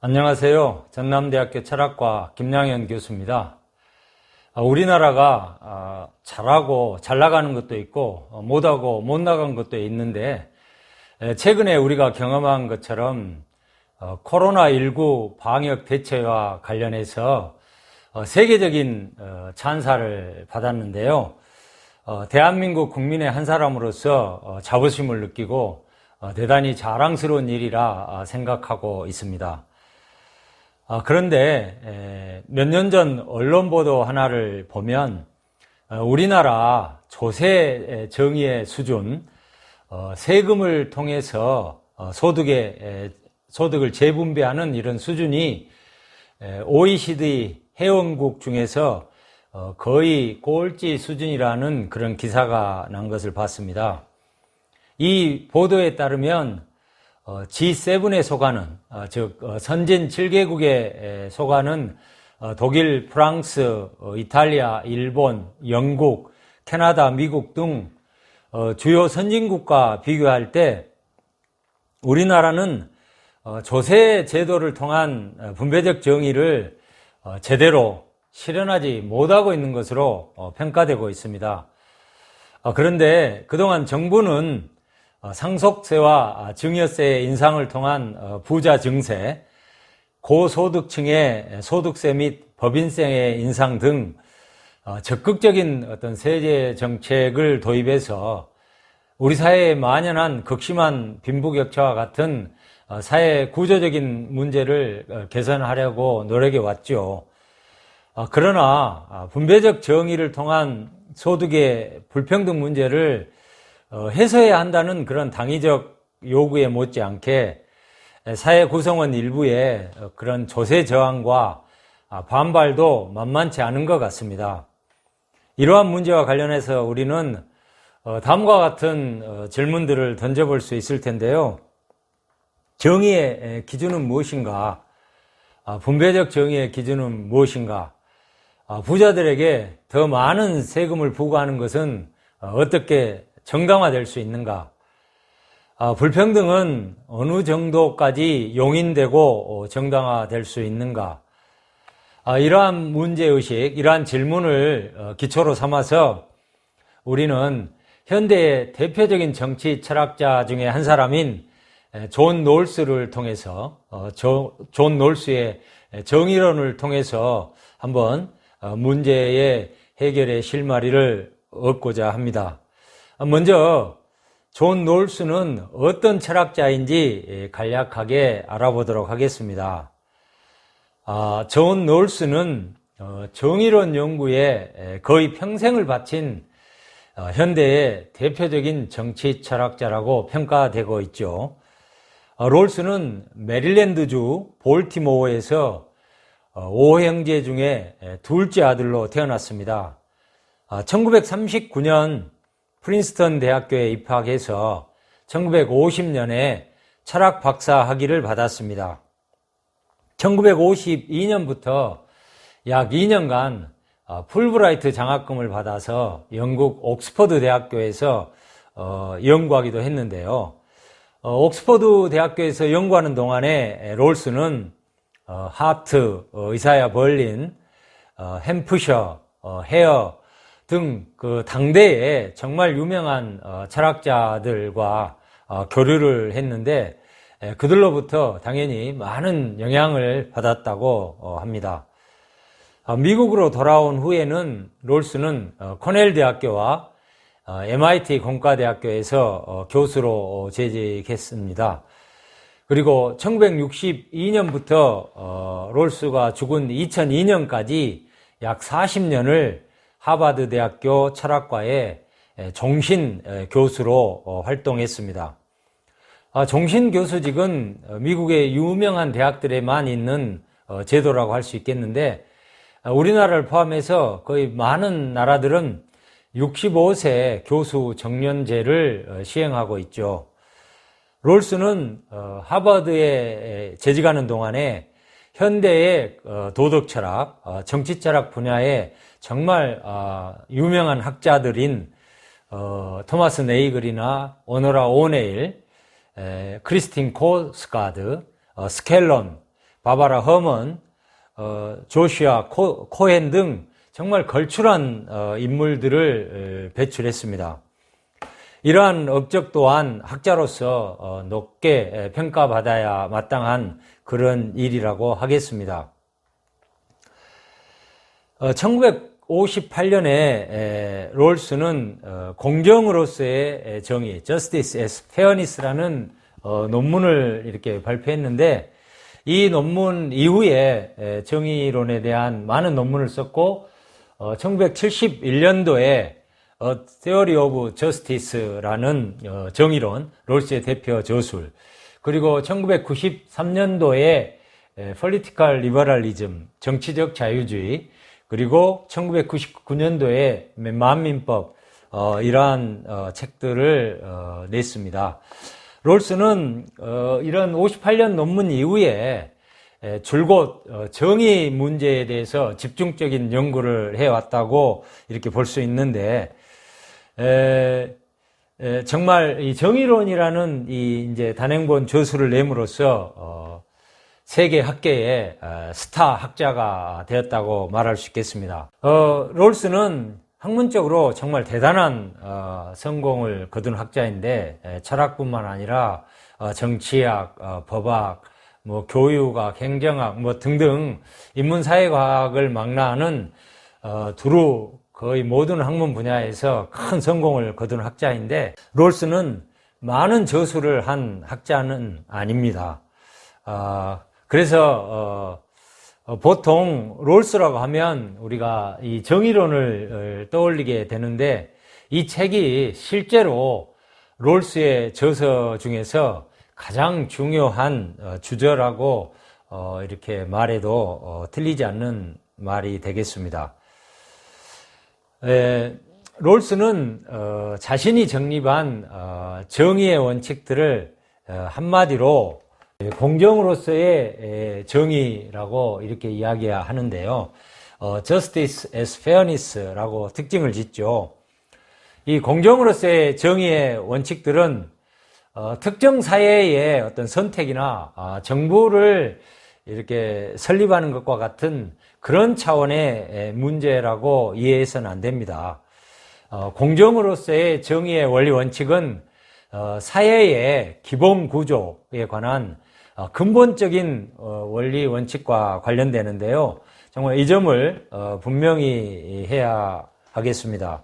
안녕하세요. 전남대학교 철학과 김양현 교수입니다. 우리나라가 잘하고 잘 나가는 것도 있고 못하고 못 나간 것도 있는데, 최근에 우리가 경험한 것처럼 코로나19 방역 대처와 관련해서 세계적인 찬사를 받았는데요. 대한민국 국민의 한 사람으로서 자부심을 느끼고 대단히 자랑스러운 일이라 생각하고 있습니다. 그런데 몇 년 전 언론 보도 하나를 보면 우리나라 조세 정의의 수준, 세금을 통해서 소득을 재분배하는 이런 수준이 OECD 회원국 중에서 거의 꼴찌 수준이라는 그런 기사가 난 것을 봤습니다. 이 보도에 따르면 G7에 속하는, 즉 선진 7개국에 속하는 독일, 프랑스, 이탈리아, 일본, 영국, 캐나다, 미국 등 주요 선진국과 비교할 때 우리나라는 조세 제도를 통한 분배적 정의를 제대로 실현하지 못하고 있는 것으로 평가되고 있습니다. 그런데 그동안 정부는 상속세와 증여세 인상을 통한 부자 증세, 고소득층의 소득세 및 법인세의 인상 등 적극적인 어떤 세제 정책을 도입해서 우리 사회에 만연한 극심한 빈부격차와 같은 사회 구조적인 문제를 개선하려고 노력해 왔죠. 그러나 분배적 정의를 통한 소득의 불평등 문제를 해소해야 한다는 그런 당위적 요구에 못지않게 사회 구성원 일부의 그런 조세 저항과 반발도 만만치 않은 것 같습니다. 이러한 문제와 관련해서 우리는 다음과 같은 질문들을 던져볼 수 있을 텐데요. 정의의 기준은 무엇인가? 분배적 정의의 기준은 무엇인가? 부자들에게 더 많은 세금을 부과하는 것은 어떻게 정당화될 수 있는가? 불평등은 어느 정도까지 용인되고 정당화될 수 있는가? 이러한 문제의식, 이러한 질문을 기초로 삼아서 우리는 현대의 대표적인 정치 철학자 중에 한 사람인 존 롤스를 통해서, 존 롤스의 정의론을 통해서 한번 문제의 해결의 실마리를 얻고자 합니다. 먼저 존 롤스는 어떤 철학자인지 간략하게 알아보도록 하겠습니다. 존 롤스는 정의론 연구에 거의 평생을 바친 현대의 대표적인 정치 철학자라고 평가되고 있죠. 롤스는 메릴랜드주 볼티모어에서 5형제 중에 둘째 아들로 태어났습니다. 1939년 프린스턴 대학교에 입학해서 1950년에 철학 박사 학위를 받았습니다. 1952년부터 약 2년간 풀브라이트 장학금을 받아서 영국 옥스퍼드 대학교에서 연구하기도 했는데요. 옥스퍼드 대학교에서 연구하는 동안에 롤스는 하트, 이사야 벌린, 햄프셔, 헤어 등 그 당대의 정말 유명한 철학자들과 교류를 했는데 그들로부터 당연히 많은 영향을 받았다고 합니다. 미국으로 돌아온 후에는 롤스는 코넬 대학교와 MIT 공과대학교에서 교수로 재직했습니다. 그리고 1962년부터 롤스가 죽은 2002년까지 약 40년을 하버드 대학교 철학과의 종신 교수로 활동했습니다. 종신 교수직은 미국의 유명한 대학들에만 있는 제도라고 할 수 있겠는데, 우리나라를 포함해서 거의 많은 나라들은 65세 교수 정년제를 시행하고 있죠. 롤스는 하버드에 재직하는 동안에 현대의 도덕 철학, 정치 철학 분야에 정말 유명한 학자들인 토마스 네이글이나 오노라 오네일, 크리스틴 코스가드, 스켈런, 바바라 허먼, 조슈아 코헨 등 정말 걸출한 인물들을 배출했습니다. 이러한 업적 또한 학자로서 높게 평가받아야 마땅한 그런 일이라고 하겠습니다. 1958년에 롤스는 공정으로서의 정의, Justice as Fairness라는 논문을 이렇게 발표했는데, 이 논문 이후에 정의론에 대한 많은 논문을 썼고, 1971년도에 Theory of Justice라는 정의론, 롤스의 대표 저술, 그리고 1993년도에 Political Liberalism, 정치적 자유주의, 그리고 1999년도에 만민법, 이러한 책들을 냈습니다. 롤스는 이런 58년 논문 이후에 줄곧 정의 문제에 대해서 집중적인 연구를 해왔다고 이렇게 볼 수 있는데, 정말 이 정의론이라는 이 이제 단행본 저술을 내므로써 세계 학계의 스타 학자가 되었다고 말할 수 있겠습니다. 롤스는 학문적으로 정말 대단한 성공을 거둔 학자인데, 철학뿐만 아니라 정치학, 법학, 뭐 교육학, 행정학 뭐 등등 인문사회과학을 망라하는 두루 거의 모든 학문 분야에서 큰 성공을 거둔 학자인데, 롤스는 많은 저술을 한 학자는 아닙니다. 그래서 보통 롤스라고 하면 우리가 이 정의론을 떠올리게 되는데, 이 책이 실제로 롤스의 저서 중에서 가장 중요한 주저라고 이렇게 말해도 틀리지 않는 말이 되겠습니다. 롤스는 자신이 정립한 정의의 원칙들을 한마디로 공정으로서의 정의라고 이렇게 이야기하는데요. Justice as Fairness라고 특징을 짓죠. 이 공정으로서의 정의의 원칙들은 특정 사회의 어떤 선택이나 정부를 이렇게 설립하는 것과 같은 그런 차원의 문제라고 이해해서는 안 됩니다. 공정으로서의 정의의 원리 원칙은 사회의 기본 구조에 관한 근본적인 원리 원칙과 관련되는데요. 정말 이 점을 분명히 해야 하겠습니다.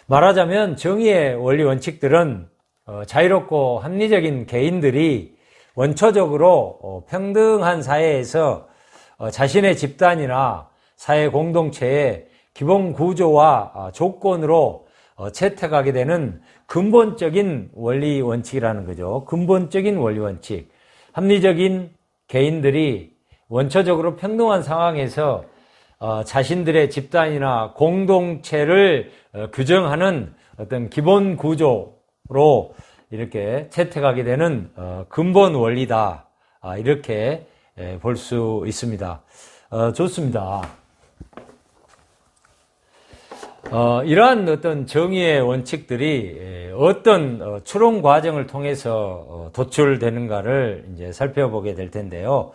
말하자면 정의의 원리 원칙들은 자유롭고 합리적인 개인들이 원초적으로 평등한 사회에서 자신의 집단이나 사회 공동체의 기본 구조와 조건으로 채택하게 되는 근본적인 원리 원칙이라는 거죠. 근본적인 원리 원칙. 합리적인 개인들이 원초적으로 평등한 상황에서 자신들의 집단이나 공동체를 규정하는 어떤 기본 구조로 이렇게 채택하게 되는 근본 원리다. 이렇게 볼 수 있습니다. 좋습니다. 이러한 어떤 정의의 원칙들이 어떤 추론 과정을 통해서 도출되는가를 이제 살펴보게 될 텐데요.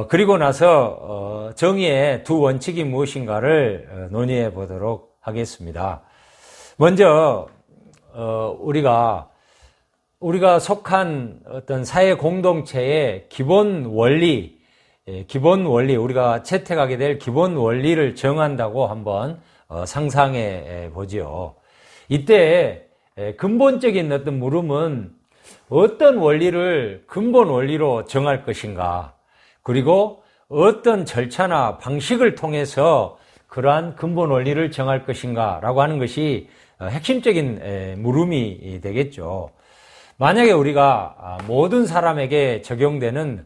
그리고 나서 정의의 두 원칙이 무엇인가를 논의해 보도록 하겠습니다. 먼저 우리가 속한 어떤 사회 공동체의 기본 원리, 우리가 채택하게 될 기본 원리를 정한다고 한번 상상해 보지요. 이때 근본적인 어떤 물음은 어떤 원리를 근본 원리로 정할 것인가, 그리고 어떤 절차나 방식을 통해서 그러한 근본 원리를 정할 것인가 라고 하는 것이 핵심적인 물음이 되겠죠. 만약에 우리가 모든 사람에게 적용되는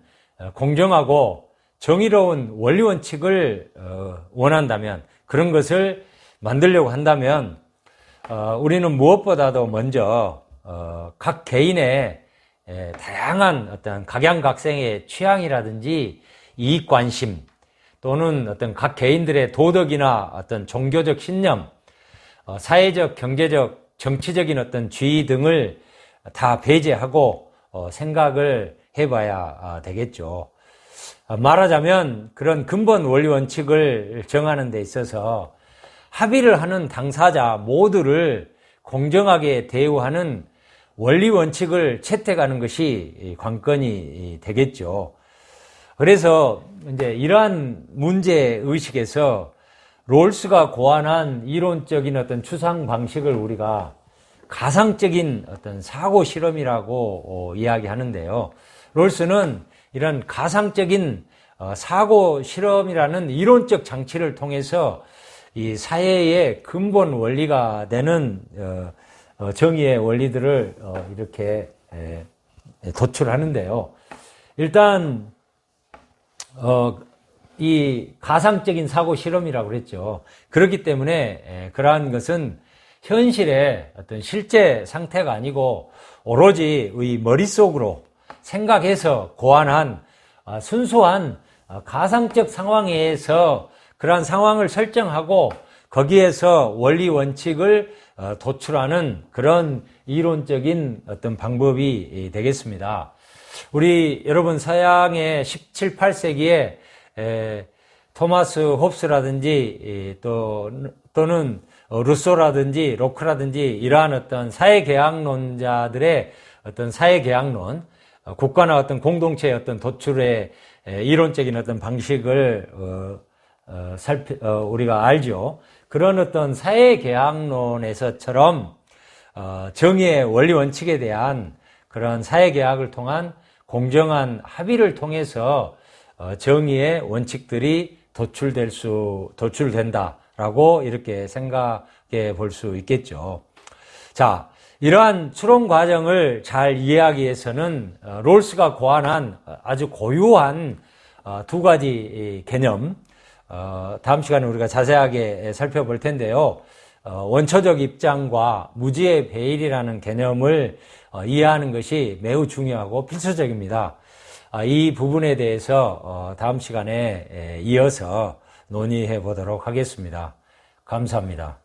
공정하고 정의로운 원리 원칙을 원한다면, 그런 것을 만들려고 한다면 우리는 무엇보다도 먼저 각 개인의 다양한 어떤 각양각색의 취향이라든지 이익관심, 또는 어떤 각 개인들의 도덕이나 어떤 종교적 신념, 사회적, 경제적, 정치적인 어떤 주의 등을 다 배제하고 생각을 해봐야 되겠죠. 말하자면 그런 근본 원리 원칙을 정하는 데 있어서 합의를 하는 당사자 모두를 공정하게 대우하는 원리 원칙을 채택하는 것이 관건이 되겠죠. 그래서 이제 이러한 문제 의식에서 롤스가 고안한 이론적인 어떤 추상 방식을 우리가 가상적인 어떤 사고 실험이라고 이야기하는데요. 롤스는 이런 가상적인 사고 실험이라는 이론적 장치를 통해서 이 사회의 근본 원리가 되는 정의의 원리들을 이렇게 도출하는데요. 일단 이 가상적인 사고 실험이라고 그랬죠. 그렇기 때문에 그러한 것은 현실의 어떤 실제 상태가 아니고 오로지 의 머릿속으로 생각해서 고안한 순수한 가상적 상황에서 그러한 상황을 설정하고 거기에서 원리 원칙을 도출하는 그런 이론적인 어떤 방법이 되겠습니다. 우리 여러분 서양의 17, 18세기에 토마스 홉스라든지 또는 루소라든지 로크라든지 이러한 어떤 사회계약론자들의 어떤 사회계약론, 국가나 어떤 공동체의 어떤 도출의 이론적인 어떤 방식을 우리가 알죠. 그런 어떤 사회계약론에서처럼 정의의 원리 원칙에 대한 그런 사회계약을 통한 공정한 합의를 통해서 정의의 원칙들이 도출된다라고 이렇게 생각해 볼 수 있겠죠. 자, 이러한 추론 과정을 잘 이해하기 위해서는 롤스가 고안한 아주 고유한 두 가지 개념, 다음 시간에 우리가 자세하게 살펴볼 텐데요. 원초적 입장과 무지의 배일이라는 개념을 이해하는 것이 매우 중요하고 필수적입니다. 이 부분에 대해서 다음 시간에 이어서 논의해 보도록 하겠습니다. 감사합니다.